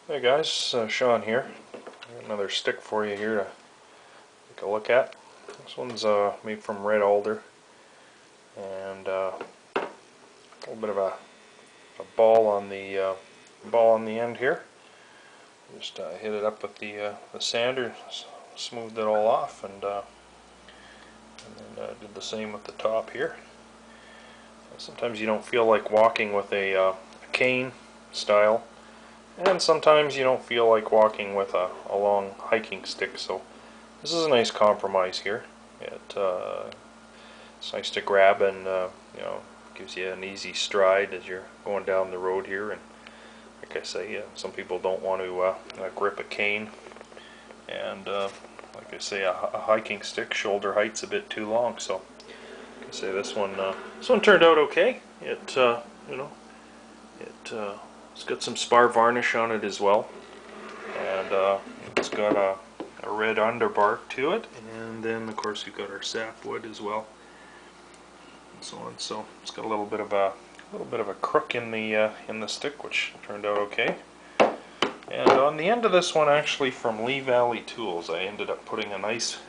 Hey guys, Sean here. Got another stick for you here to take a look at. This one's made from Red Alder, and a little bit of a ball on the end here. Just hit it up with the sander, smoothed it all off, and then did the same with the top here. Sometimes you don't feel like walking with a cane style. And sometimes you don't feel like walking with a long hiking stick, so this is a nice compromise here. It's nice to grab and gives you an easy stride as you're going down the road here. And like I say, some people don't want to grip a cane, and like I say, a hiking stick shoulder height's a bit too long. So like I say, this one turned out okay. It's got some spar varnish on it as well, and it's got a red underbark to it, and then of course we've got our sapwood as well, and so on. So it's got a little bit of a crook in the stick, which turned out okay. And on the end of this one, actually from Lee Valley Tools, I ended up putting a nice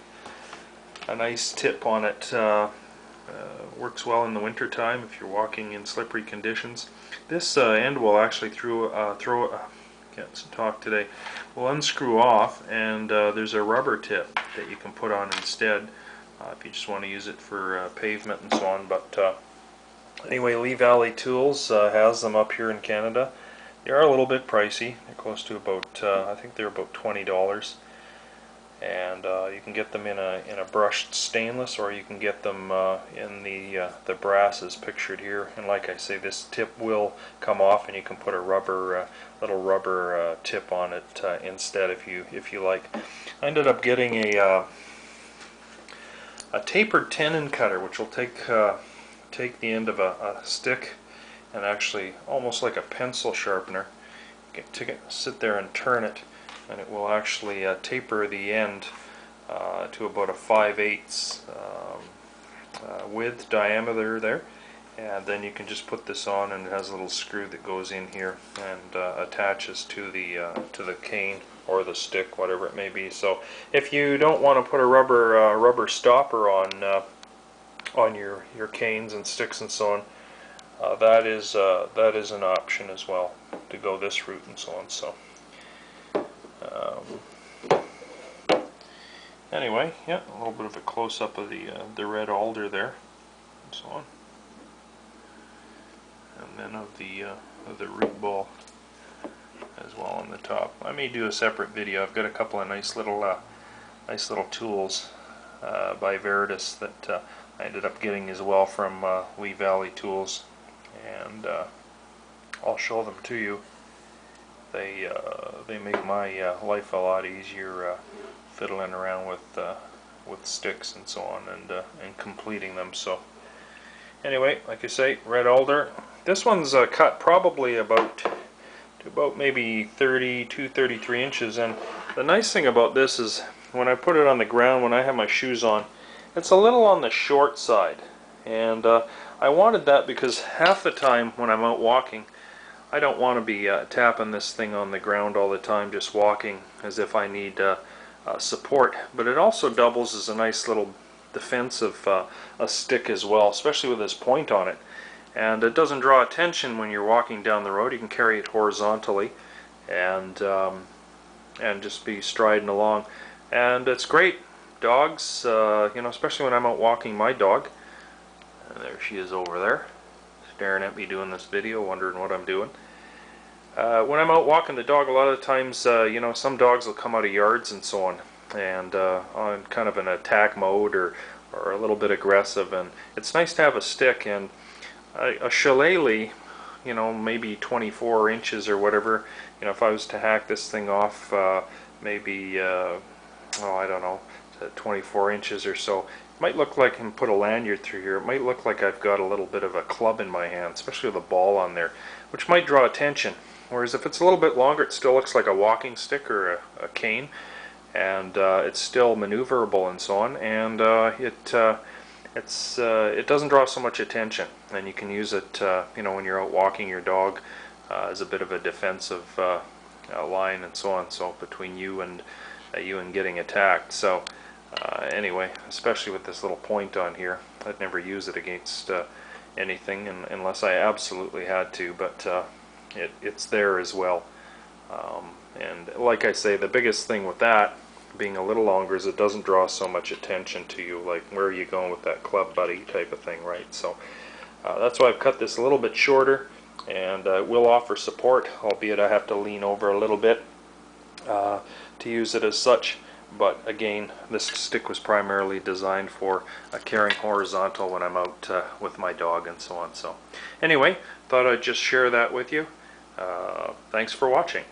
tip on it. Works well in the winter time if you're walking in slippery conditions. This end will actually can't talk today, will unscrew off, and there's a rubber tip that you can put on instead if you just want to use it for pavement and so on. But anyway, Lee Valley Tools has them up here in Canada. They are a little bit pricey. They're close to about I think they're about $20. And you can get them in a brushed stainless, or you can get them in the brass as pictured here. And like I say, this tip will come off, and you can put a little rubber tip on it instead if you like. I ended up getting a tapered tenon cutter, which will take the end of a stick and actually almost like a pencil sharpener. You can sit there and turn it, and it will actually taper the end to about a 5/8 width diameter there, and then you can just put this on, and it has a little screw that goes in here and attaches to the cane or the stick, whatever it may be. So if you don't want to put a rubber stopper on your canes and sticks and so on, that is an option as well, to go this route and so on. So anyway, yeah, a little bit of a close-up of the Red Alder there, and so on, and then of the root ball as well on the top. I may do a separate video. I've got a couple of nice little tools by Veritas that I ended up getting as well from Lee Valley Tools, and I'll show them to you. They make my life a lot easier fiddling around with sticks and so on, and completing them. So anyway, like I say, Red Alder. This one's cut probably about maybe 33 inches, and the nice thing about this is when I put it on the ground, when I have my shoes on, it's a little on the short side, and I wanted that because half the time when I'm out walking, I don't want to be tapping this thing on the ground all the time, just walking as if I need support. But it also doubles as a nice little defensive a stick as well, especially with this point on it. And it doesn't draw attention when you're walking down the road. You can carry it horizontally and just be striding along. And it's great. Dogs, especially when I'm out walking my dog. And there she is over there, staring at me doing this video, wondering what I'm doing. When I'm out walking the dog, a lot of the times, some dogs will come out of yards and so on, and on kind of an attack mode or a little bit aggressive, and it's nice to have a stick. And a shillelagh, maybe 24 inches or whatever, if I was to hack this thing off, maybe, I don't know, 24 inches or so, it might look like I can put a lanyard through here. It might look like I've got a little bit of a club in my hand, especially with a ball on there, which might draw attention. Whereas if it's a little bit longer, it still looks like a walking stick or a cane, and it's still maneuverable and so on, and it doesn't draw so much attention, and you can use it when you're out walking your dog as a bit of a defensive line and so on, so between you and getting attacked. So anyway, especially with this little point on here, I'd never use it against anything unless I absolutely had to, but it's there as well. And like I say, the biggest thing with that being a little longer is it doesn't draw so much attention to you, like where are you going with that club buddy type of thing, right? So that's why I've cut this a little bit shorter, and will offer support, albeit I have to lean over a little bit to use it as such. But again, this stick was primarily designed for carrying horizontal when I'm out with my dog and so on. So anyway, thought I'd just share that with you. Thanks for watching.